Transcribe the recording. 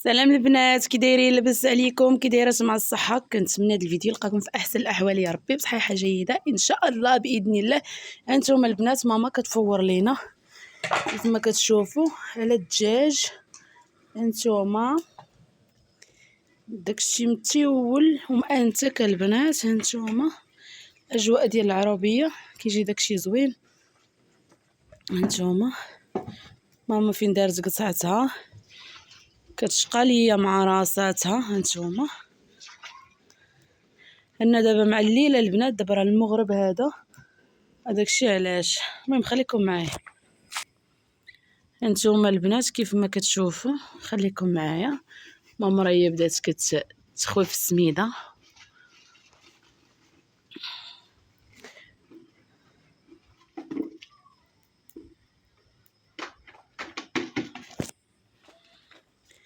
سلام البنات، كي دايرين؟ لاباس عليكم؟ كي دايرات مع الصحه؟ كنتمنى هذا الفيديو يلقاكم في احسن الاحوال يا ربي، بصحيحه جيده ان شاء الله باذن الله. انتم البنات ماما كتفور لينا كيف ما كتشوفوا على الدجاج. هانتوما داكشي متيول ومأنتك البنات. هانتوما اجواء ديال العربيه كيجي داكشي زوين. هانتوما ماما فين دارت قطعتها كتشقى ليا مع راساتها. هانتوما انا دابا مع الليله البنات، دابا راه المغرب هذاك الشيء علاش. المهم خليكم معايا. هانتوما البنات كيف ما كتشوفوا، خليكم معايا. ماما راهي بدات كتخوي في السميده